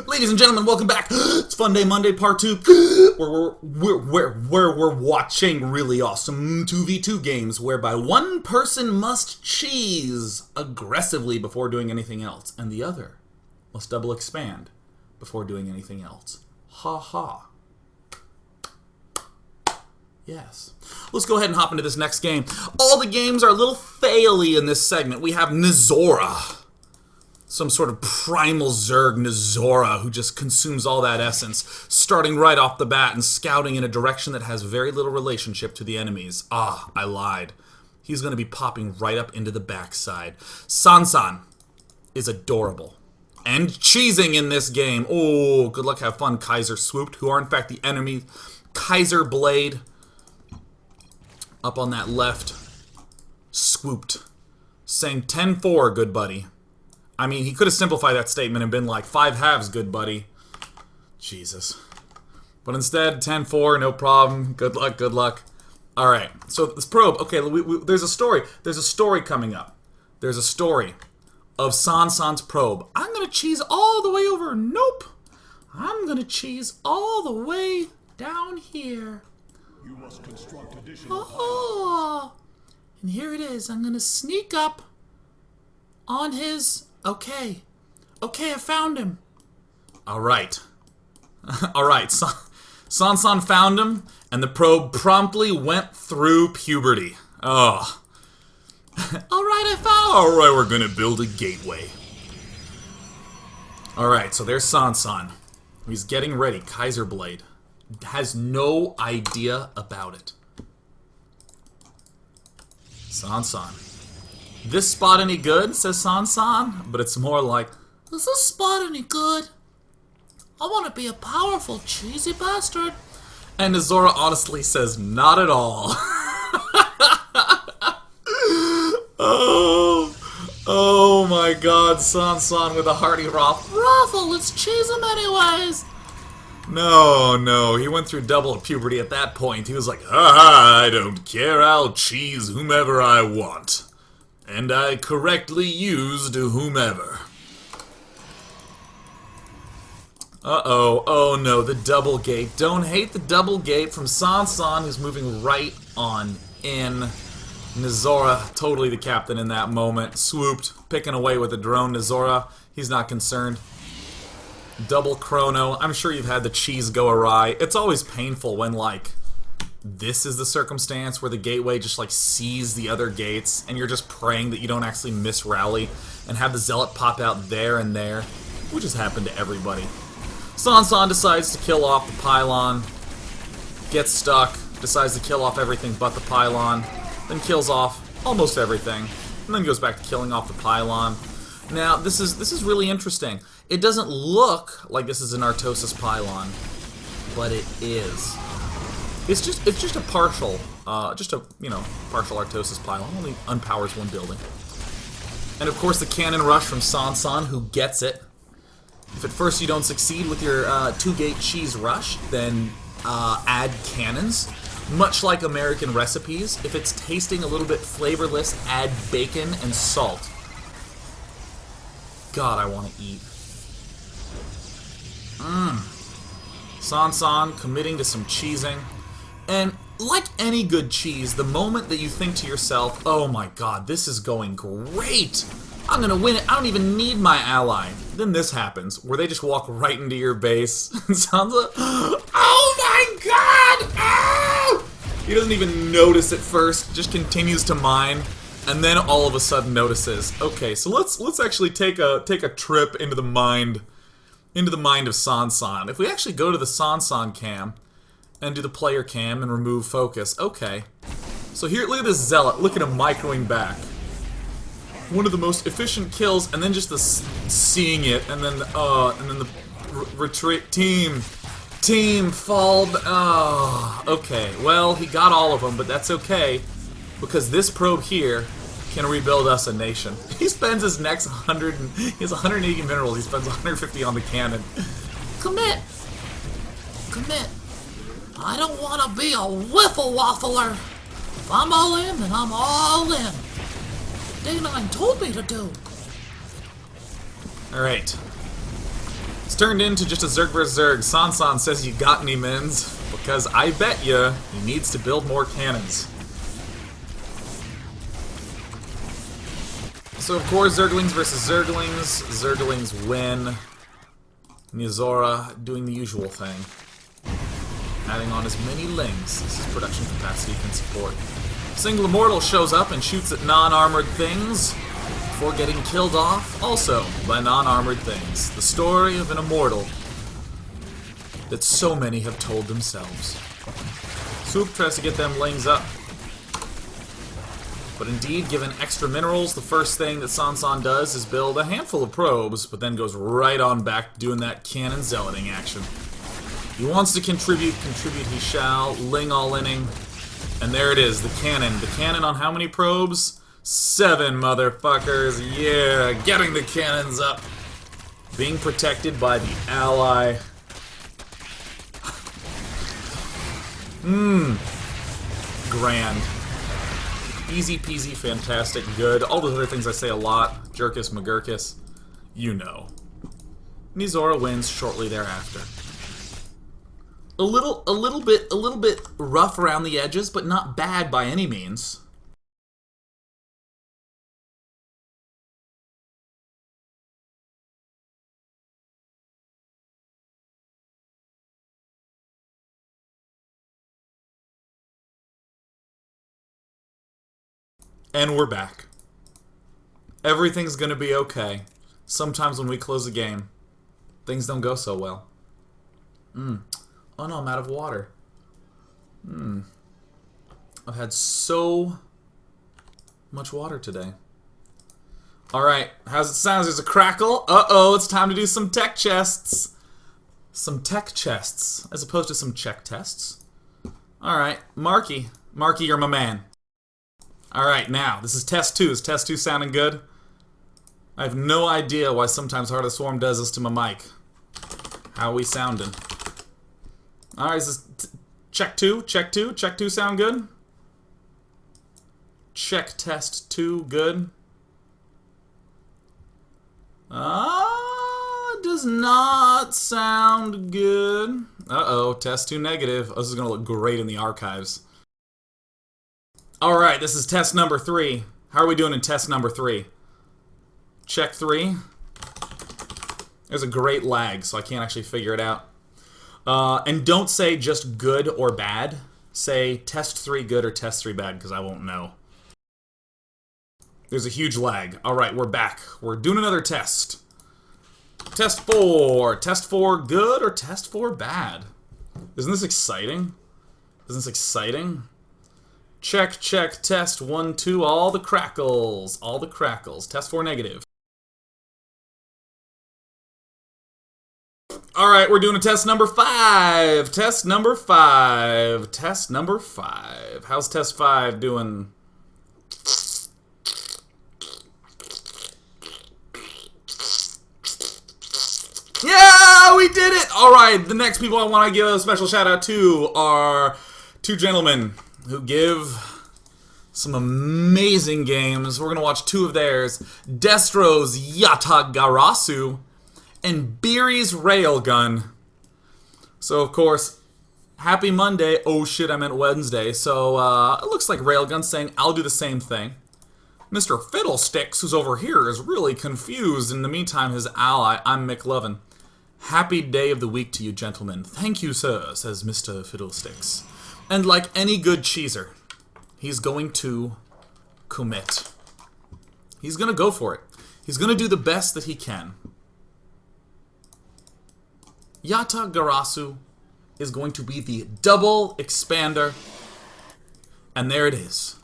Ladies and gentlemen, welcome back. It's Fun Day Monday Part 2, where we're watching really awesome 2v2 games whereby one person must cheese aggressively before doing anything else, and the other must double expand before doing anything else. Ha ha. Yes. Let's go ahead and hop into this next game. All the games are a little faily in this segment. We have Missoura. Some sort of primal Zerg Missoura who just consumes all that essence, starting right off the bat and scouting in a direction that has very little relationship to the enemies. Ah, I lied. He's going to be popping right up into the backside. Sansan is adorable. And cheesing in this game. Oh, good luck, have fun, Kaiser Swooped, who are in fact the enemy. Kaiser Blade, up on that left, swooped, saying 10-4, good buddy. I mean, he could have simplified that statement and been like, 5 halves, good buddy. Jesus. But instead, 10-4, no problem. Good luck, good luck. Alright, so this probe, okay, there's a story. There's a story coming up. There's a story of Sansan's probe. I'm going to cheese all the way over. Nope. I'm going to cheese all the way down here. You must construct additional and here it is. I'm going to sneak up on his... Okay, I found him. Alright. Alright, Sansan found him, and the probe promptly went through puberty. Oh. Alright, we're gonna build a gateway. Alright, so there's Sansan. He's getting ready. Kaiser Blade has no idea about it. Sansan. This spot any good, says Sansan, but it's more like, is this spot any good? I want to be a powerful, cheesy bastard. And Azora honestly says, not at all. Oh my god, Sansan with a hearty Raffle, let's cheese him anyways. No, he went through double puberty at that point. He was like, I don't care, I'll cheese whomever I want. And I correctly used whomever. Uh-oh. Oh no, the double gate. Don't hate the double gate from Sansan, who's moving right on in. Missoura, totally the captain in that moment. Swooped, picking away with the drone. Missoura, he's not concerned. Double chrono. I'm sure you've had the cheese go awry. It's always painful when, like, this is the circumstance where the gateway just like sees the other gates and you're just praying that you don't actually miss rally and have the zealot pop out there and there, which has happened to everybody. Sansan decides to kill off the pylon, gets stuck, decides to kill off everything but the pylon, then kills off almost everything, and then goes back to killing off the pylon. Now this is really interesting. It doesn't look like this is an Artosis pylon, but it is. It's just a partial, partial Artosis pylon. Only unpowers one building. And of course the cannon rush from Sansan, who gets it. If at first you don't succeed with your 2-gate cheese rush, then add cannons. Much like American recipes, if it's tasting a little bit flavorless, add bacon and salt. God, I want to eat. Sansan committing to some cheesing. And like any good cheese, the moment that you think to yourself, oh my god, this is going great, I'm gonna win it, I don't even need my ally, then this happens, where they just walk right into your base, and Sansa, oh my god, ah! He doesn't even notice at first, just continues to mine, and then all of a sudden notices, okay, so let's actually take a trip into the mind of Sansan. If we actually go to the Sansan cam, and do the player cam and remove focus. Okay. So here, look at this zealot. Look at him microing back. One of the most efficient kills, and then just the seeing it, and then the retreat. Team fall. Oh, okay. Well, he got all of them, but that's okay, because this probe here can rebuild us a nation. He spends his next 100. He has 180 minerals. He spends 150 on the cannon. Commit. I don't want to be a wiffle waffler. If I'm all in, then I'm all in. Day9 told me to do. Alright. It's turned into just a Zerg vs. Zerg. Sansan says you got any mins? Because I bet you he needs to build more cannons. So of course, Zerglings versus Zerglings. Zerglings win. Missoura doing the usual thing. Adding on as many lings as his production capacity can support. Single Immortal shows up and shoots at non-armored things before getting killed off, also by non-armored things. The story of an immortal that so many have told themselves. Swoop tries to get them lings up. But indeed, given extra minerals, the first thing that Sansan does is build a handful of probes, but then goes right on back doing that cannon zealoting action. He wants to contribute he shall. Ling all inning. And there it is, the cannon. The cannon on how many probes? 7, motherfuckers. Yeah, getting the cannons up. Being protected by the ally. Grand. Easy peasy, fantastic, good. All those other things I say a lot. Jerkus, McGurkus. You know. Missoura wins shortly thereafter. A little bit rough around the edges, but not bad by any means. And we're back. Everything's gonna be okay. Sometimes when we close a game, things don't go so well. Oh no, I'm out of water. I've had so much water today. Alright, how's it sound? There's a crackle. Uh-oh, it's time to do some tech chests. Some tech chests, as opposed to some check tests. Alright, Marky. Marky, you're my man. Alright, now, this is test 2. Is test 2 sounding good? I have no idea why sometimes Heart of the Swarm does this to my mic. How are we sounding? Alright, is this check 2? Check 2? Check 2 sound good? Check test 2 good? Does not sound good. Uh-oh, test 2 negative. Oh, this is gonna look great in the archives. Alright, this is test number 3. How are we doing in test number 3? Check 3. There's a great lag, so I can't actually figure it out. And don't say just good or bad. Say test 3 good or test 3 bad, because I won't know. There's a huge lag. Alright, we're back. We're doing another test. Test 4. Test 4 good or test 4 bad? Isn't this exciting? Isn't this exciting? Check, check, test 1, 2, all the crackles. All the crackles. Test 4 negative. Alright, we're doing a test number 5. Test number 5. Test number 5. How's test 5 doing? Yeah, we did it! Alright, the next people I want to give a special shout out to are 2 gentlemen who give some amazing games. We're going to watch 2 of theirs. Destro's Yatagarasu and Beery's Railgun. So, of course, happy Monday. Oh shit, I meant Wednesday. So, it looks like Railgun's saying, I'll do the same thing. Mr. Fiddlesticks, who's over here, is really confused. In the meantime, his ally, I'm McLovin. Happy day of the week to you, gentlemen. Thank you, sir, says Mr. Fiddlesticks. And like any good cheeser, he's going to commit. He's going to go for it. He's going to do the best that he can. Yatagarasu is going to be the double expander. And there it is.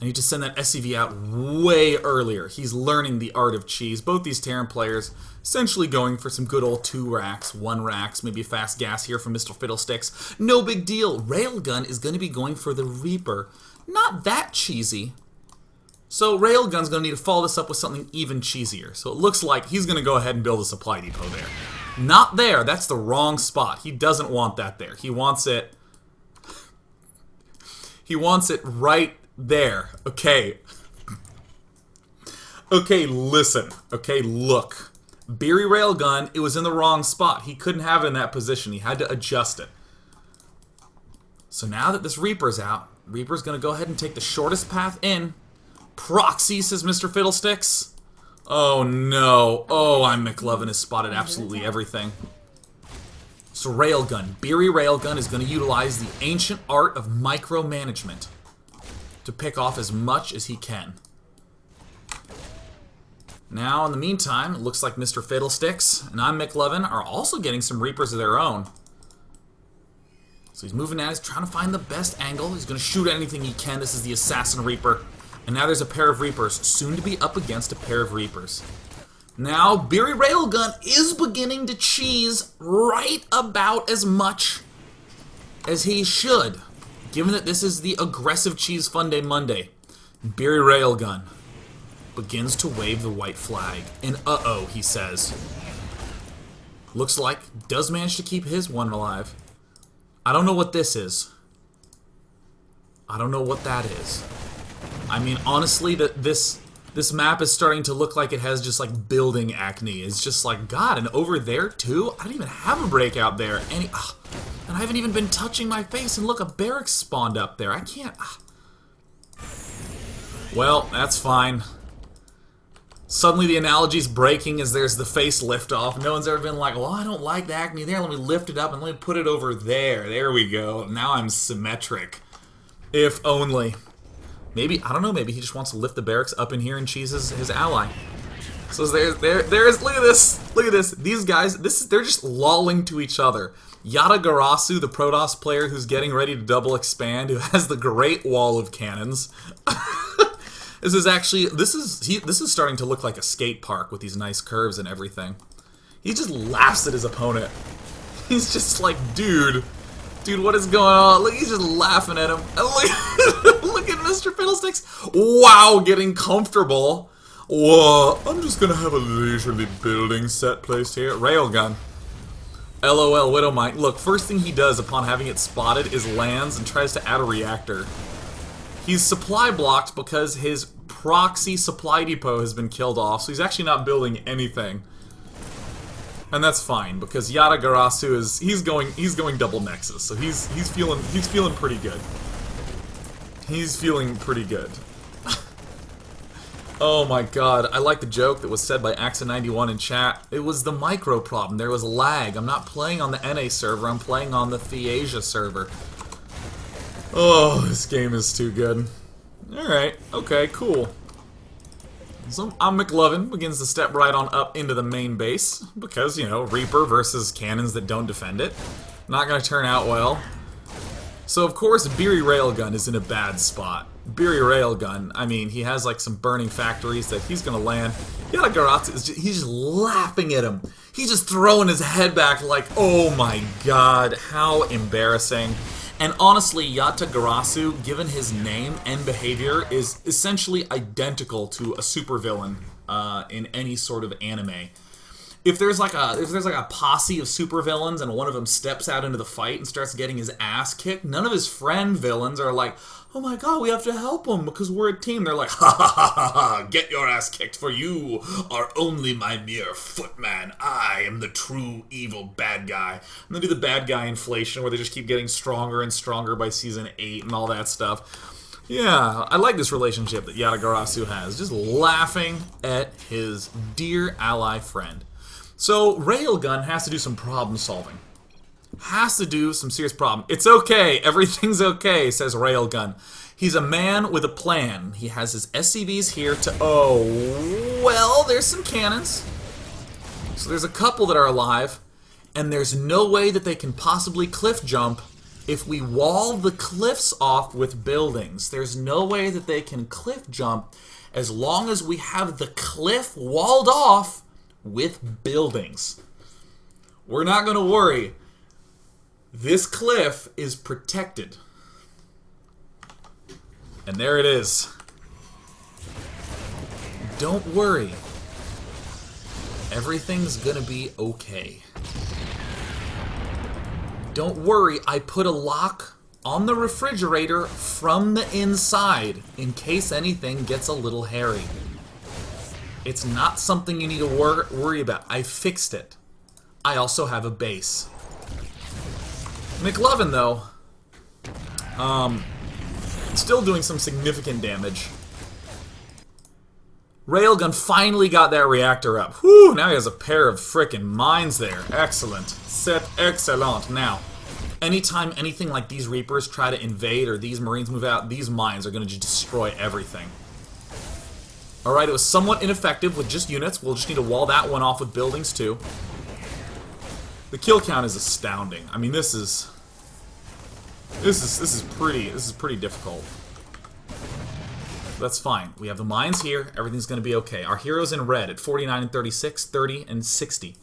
I need to send that SCV out way earlier. He's learning the art of cheese. Both these Terran players essentially going for some good old 2 racks, 1 racks, maybe a fast gas here from Mr. Fiddlesticks. No big deal. Railgun is going to be going for the Reaper. Not that cheesy. So Railgun's going to need to follow this up with something even cheesier. So it looks like he's going to go ahead and build a supply depot there. Not there. That's the wrong spot. He doesn't want that there. He wants it... He wants it right there. Okay. Okay, listen. Okay, look. Beery Railgun, it was in the wrong spot. He couldn't have it in that position. He had to adjust it. So now that this Reaper's out, Reaper's going to go ahead and take the shortest path in. Proxy, says Mr. Fiddlesticks. Oh no. Oh, I'm McLovin has spotted absolutely everything. So Railgun. Beery Railgun is going to utilize the ancient art of micromanagement to pick off as much as he can. Now, in the meantime, it looks like Mr. Fiddlesticks and I'm McLovin are also getting some Reapers of their own. So he's moving out, he's trying to find the best angle. He's going to shoot at anything he can. This is the Assassin Reaper. And now there's a pair of Reapers, soon to be up against a pair of Reapers. Now, Beery Railgun is beginning to cheese right about as much as he should, given that this is the aggressive Cheese Fun Day Monday. Beery Railgun begins to wave the white flag. And uh-oh, he says. Looks like does manage to keep his one alive. I don't know what this is. I don't know what that is. I mean, honestly, this map is starting to look like it has just, like, building acne. It's just like, God, and over there, too? I don't even have a breakout there. And I haven't even been touching my face, and look, a barracks spawned up there. I can't... Well, that's fine. Suddenly the analogy's breaking as there's the face lift off. No one's ever been like, well, I don't like the acne there. Let me lift it up and let me put it over there. There we go. Now I'm symmetric. If only. Maybe, I don't know, maybe he just wants to lift the barracks up in here and cheese his ally. So there's, look at this. Look at this. These guys, they're just lolling to each other. Yatagarasu, the Protoss player who's getting ready to double expand, who has the great wall of cannons. This is actually, this is starting to look like a skate park with these nice curves and everything. He just laughs at his opponent. He's just like, dude, what is going on? Look, he's just laughing at him. And look at Mr. Fiddlesticks. Wow, getting comfortable. Whoa, I'm just gonna have a leisurely building set placed here. Railgun. LOL, Widowmite. Look, first thing he does upon having it spotted is lands and tries to add a reactor. He's supply blocked because his proxy supply depot has been killed off, so he's actually not building anything. And that's fine, because Yatagarasu is he's going double Nexus, so he's feeling pretty good. He's feeling pretty good. Oh my god, I like the joke that was said by Axa91 in chat. It was the micro problem. There was lag. I'm not playing on the NA server, I'm playing on the Theasia server. Oh, this game is too good. Alright, okay, cool. So I'm McLovin begins to step right on up into the main base, because, you know, Reaper versus cannons that don't defend it. Not gonna turn out well. So of course Beery Railgun is in a bad spot. Beery Railgun, I mean, he has like some burning factories that he's gonna land. Yatagarasu, he's just laughing at him. He's just throwing his head back like, oh my god, how embarrassing. And honestly, Yatagarasu, given his name and behavior, is essentially identical to a supervillain in any sort of anime. If there's like a posse of supervillains and one of them steps out into the fight and starts getting his ass kicked, none of his friend villains are like, oh my god, we have to help him because we're a team. They're like, ha ha ha ha ha, get your ass kicked, for you are only my mere footman. I am the true evil bad guy. And they do the bad guy inflation where they just keep getting stronger and stronger by season 8 and all that stuff. Yeah, I like this relationship that Yatagarasu has, just laughing at his dear ally friend. So Railgun has to do some problem solving. Has to do some serious problem. It's okay, everything's okay, says Railgun. He's a man with a plan. He has his SCVs here to... Oh, well, there's some cannons. So there's a couple that are alive, and there's no way that they can possibly cliff jump if we wall the cliffs off with buildings. There's no way that they can cliff jump as long as we have the cliff walled off with buildings. We're not going to worry. This cliff is protected. And there it is. Don't worry. Everything's gonna be okay. Don't worry, I put a lock on the refrigerator from the inside in case anything gets a little hairy. It's not something you need to worry about. I fixed it. I also have a base. McLovin, though, still doing some significant damage. Railgun finally got that reactor up. Whew, now he has a pair of frickin' mines there. Excellent. C'est excellent. Now, anytime anything like these Reapers try to invade or these Marines move out, these mines are going to just destroy everything. Alright, it was somewhat ineffective with just units. We'll just need to wall that one off with buildings, too. The kill count is astounding. I mean, this is pretty difficult. That's fine. We have the mines here. Everything's going to be okay. Our heroes in red at 49 and 36, 30 and 60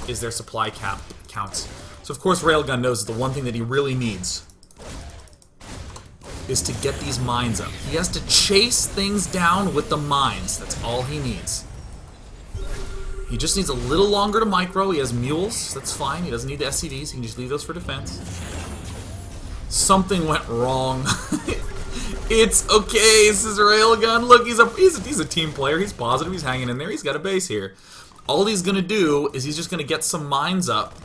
is their supply counts. So of course Railgun knows that the one thing that he really needs is to get these mines up. He has to chase things down with the mines. That's all he needs. He just needs a little longer to micro. He has mules. That's fine. He doesn't need the SCVs. He can just leave those for defense. Something went wrong. It's okay, this is Railgun. Look, he's a team player. He's positive. He's hanging in there. He's got a base here. All he's gonna do is he's just gonna get some mines up,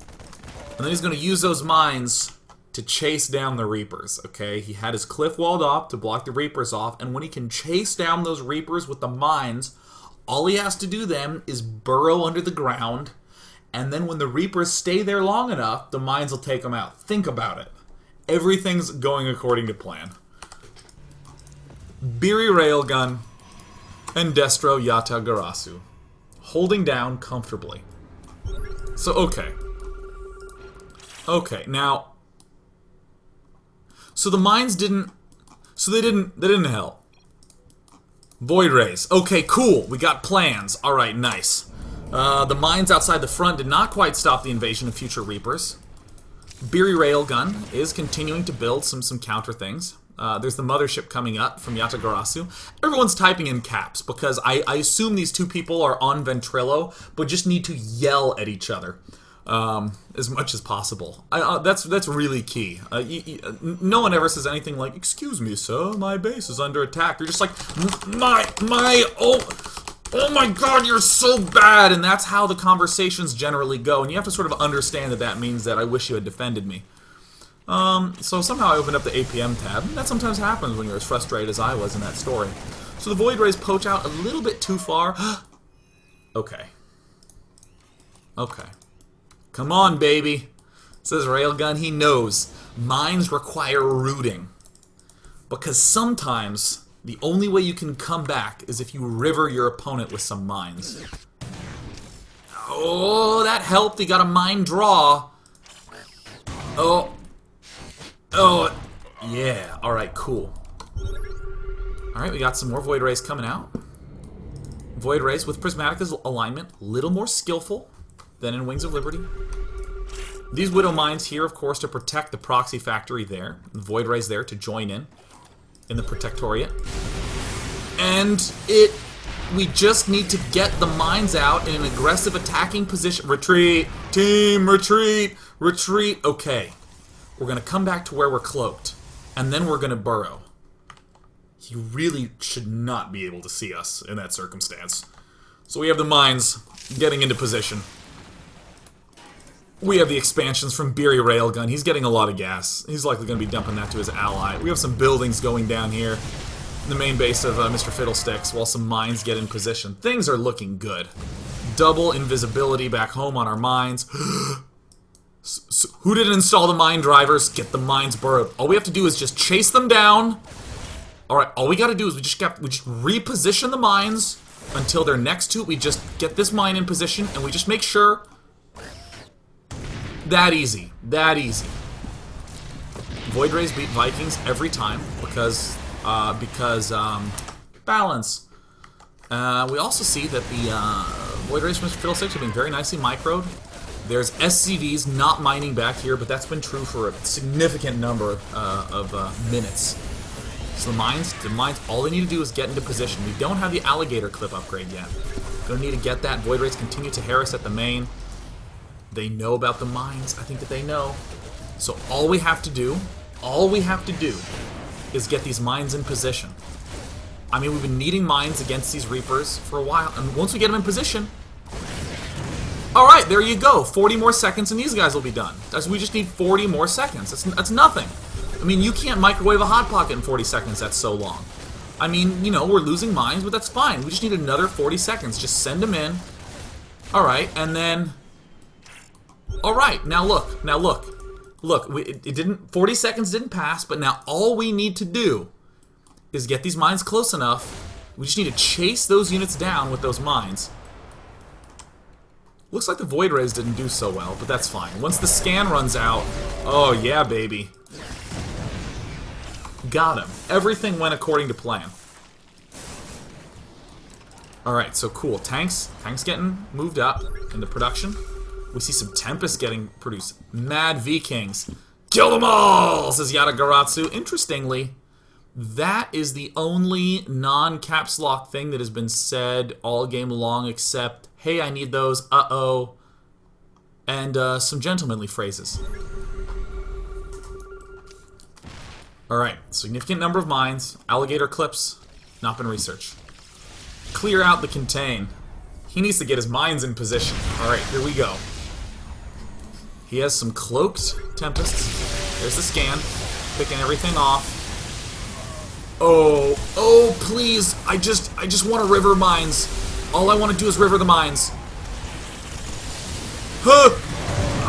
and then he's gonna use those mines to chase down the Reapers. Okay, he had his cliff walled off to block the Reapers off, and when he can chase down those Reapers with the mines, all he has to do then is burrow under the ground, and then when the Reapers stay there long enough, the mines will take them out. Think about it. Everything's going according to plan. Biri Railgun and Destro Yatagarasu holding down comfortably. So okay. Okay, now so the mines didn't they didn't help. Void Rays. Okay, cool. We got plans. Alright, nice. The mines outside the front did not quite stop the invasion of future Reapers. Biri Railgun is continuing to build some counter things. There's the mothership coming up from Yatagarasu. Everyone's typing in caps because I assume these two people are on Ventrilo, but just need to yell at each other as much as possible. That's really key. No one ever says anything like, "Excuse me, sir, my base is under attack." You're just like, oh my god, you're so bad! And that's how the conversations generally go, and you have to sort of understand that means that I wish you had defended me. So somehow I opened up the APM tab, and that sometimes happens when you're as frustrated as I was in that story. So the Void Rays poach out a little bit too far. Okay. Okay. Come on, baby. Says Railgun. He knows. Mines require rooting. Because sometimes the only way you can come back is if you river your opponent with some mines. Oh, that helped. He got a mine draw. Oh. Oh, yeah. Alright, cool. Alright, we got some more Void Rays coming out. Void Rays with Prismatica's alignment, a little more skillful than in Wings of Liberty. These Widow Mines here, of course, to protect the proxy factory there. The Void Rays there to join in the Protectorate. And we just need to get the mines out in an aggressive attacking position. Retreat! Team, retreat! Retreat! Okay. We're going to come back to where we're cloaked, and then we're going to burrow. He really should not be able to see us in that circumstance. So we have the mines getting into position. We have the expansions from Biri Railgun. He's getting a lot of gas. He's likely going to be dumping that to his ally. We have some buildings going down here in the main base of Mr. Fiddlesticks while some mines get in position. Things are looking good. Double invisibility back home on our mines. So who didn't install the mine drivers? Get the mines burrowed. All we have to do is just chase them down. Alright, all we gotta do is we just reposition the mines until they're next to it. We just get this mine in position and we just make sure. That easy. That easy. Void Rays beat Vikings every time because balance. We also see that the Void Rays from Mr. Fiddlesticks are being very nicely microed. There's SCVs not mining back here, but that's been true for a significant number of minutes. So the mines, all they need to do is get into position. We don't have the alligator clip upgrade yet. Gonna need to get that. Void Rays continue to harass at the main. They know about the mines. I think that they know. So all we have to do is get these mines in position. I mean, we've been needing mines against these Reapers for a while, and once we get them in position... Alright, there you go. 40 more seconds and these guys will be done. We just need 40 more seconds. That's nothing. I mean, you can't microwave a Hot Pocket in 40 seconds. That's so long. I mean, you know, we're losing mines, but that's fine. We just need another 40 seconds. Just send them in. Alright, and then... Alright, now look. Now look. Look, it didn't... 40 seconds didn't pass, but now all we need to do is get these mines close enough. We just need to chase those units down with those mines. Looks like the Void Rays didn't do so well, but that's fine. Once the scan runs out... Oh, yeah, baby. Got him. Everything went according to plan. Alright, so cool. Tanks getting moved up into production. We see some Tempest getting produced. Mad V-Kings. Kill them all, says Yatagaratsu. Interestingly, that is the only non-caps lock thing that has been said all game long except, hey, I need those, uh-oh, and some gentlemanly phrases. Alright, significant number of mines. Alligator clips, not been researched. Clear out the contain. He needs to get his mines in position. Alright, here we go. He has some cloaked Tempests. There's the scan. Picking everything off. Oh, please. I just want to river mines. All I want to do is river the mines. Huh!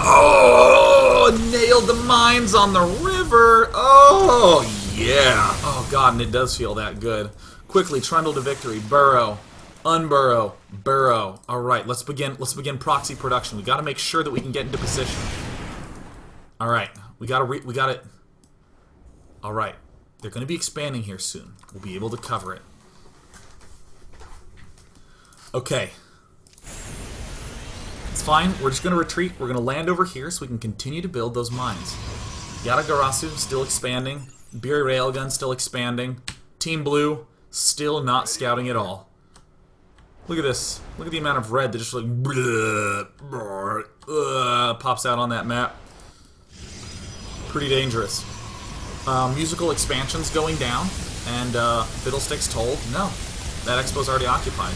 Oh, nailed the mines on the river. Oh, yeah. Oh, God, and it does feel that good. Quickly, trundle to victory. Burrow. Unburrow. Burrow. Alright, let's begin proxy production. We gotta make sure that we can get into position. Alright, we got it. Alright, they're gonna be expanding here soon. We'll be able to cover it. Okay. It's fine, we're just gonna retreat. We're gonna land over here so we can continue to build those mines. Yatagarasu still expanding. Beery Railgun still expanding. Team Blue still not scouting at all. Look at this. Look at the amount of red that just like pops out on that map. Pretty dangerous. Musical expansion's going down, and Fiddlesticks told, no, that expo's already occupied.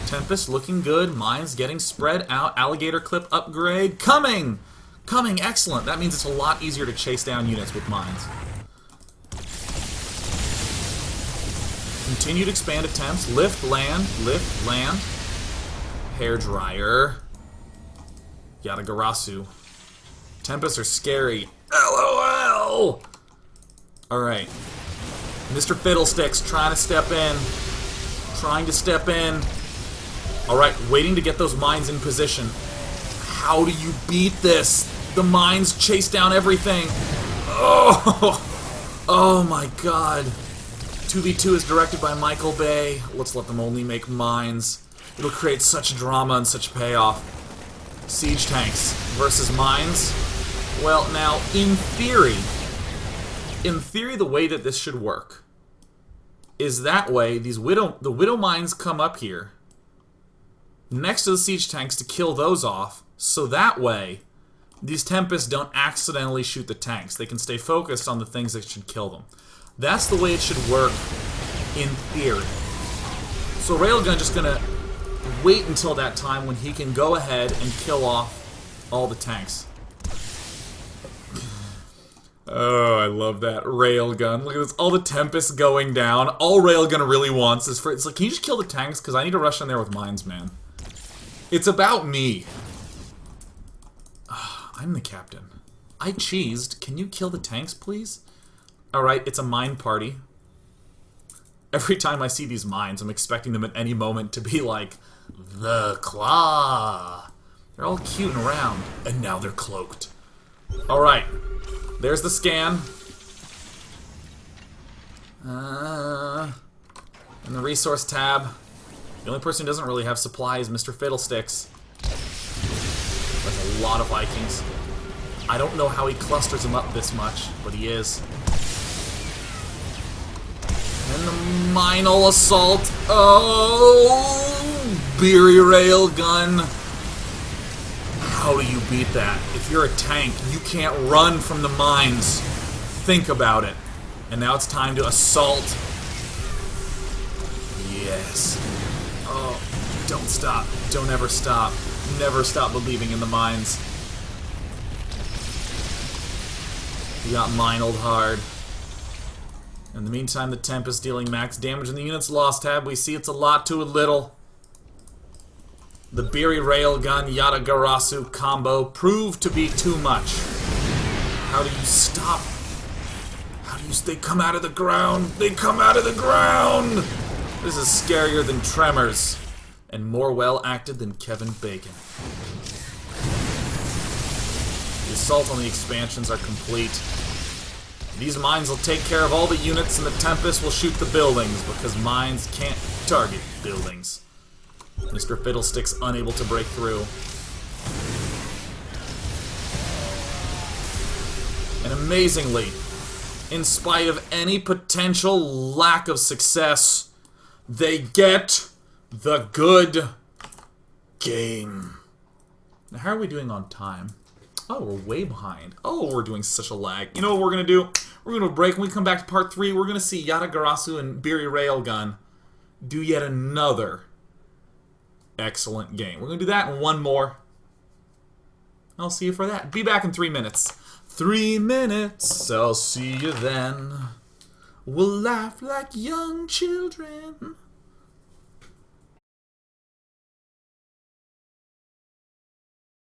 Tempest looking good, mines getting spread out, alligator clip upgrade coming! Coming, excellent. That means it's a lot easier to chase down units with mines. Continued expand attempts. Lift, land. Hairdryer. Yatagarasu. Tempests are scary. LOL! Alright. Mr. Fiddlesticks trying to step in. Alright, waiting to get those mines in position. How do you beat this? The mines chase down everything. Oh my god. 2v2 is directed by Michael Bay. Let's let them only make mines. It'll create such drama and such payoff. Siege tanks versus mines. Well, now, in theory, the way that this should work is that way the Widow mines come up here next to the siege tanks to kill those off, so that way these Tempests don't accidentally shoot the tanks. They can stay focused on the things that should kill them. That's the way it should work in theory. So Railgun just gonna wait until that time when he can go ahead and kill off all the tanks. Oh, I love that. Railgun. Look at this. All the Tempests going down. All Railgun really wants is for... It's like, can you just kill the tanks? Because I need to rush in there with mines, man. It's about me. I'm the captain. I cheesed. Can you kill the tanks, please? Alright, it's a mine party. Every time I see these mines, I'm expecting them at any moment to be like, the claw. They're all cute and round, and now they're cloaked. Alright, there's the scan. In the resource tab, the only person who doesn't really have supply is Mr. Fiddlesticks. That's a lot of Vikings. I don't know how he clusters them up this much, but he is. And the Minal Assault. Oh, Beery Railgun. How do you beat that? If you're a tank, you can't run from the mines. Think about it. And now it's time to assault Yes. Oh, don't stop. Don't ever stop. Never stop believing in the mines. We got mined hard. In the meantime, the Tempest dealing max damage in the unit's lost tab. We see it's a lot to a little. The Beery Railgun Yatagarasu combo proved to be too much. How do you stop? How do you... They come out of the ground! They come out of the ground! This is scarier than Tremors. And more well-acted than Kevin Bacon. The assault on the expansions are complete. These mines will take care of all the units, and the Tempest will shoot the buildings, because mines can't target buildings. Mr. Fiddlestick's unable to break through. And amazingly, in spite of any potential lack of success, they get the good game. Now, how are we doing on time? Oh, we're way behind. Oh, we're doing such a lag. You know what we're going to do? We're going to break. When we come back to part 3, we're going to see Yatagarasu and Beery Railgun do yet another excellent game. We're going to do that and one more. I'll see you for that. Be back in 3 minutes. 3 minutes. I'll see you then. We'll laugh like young children.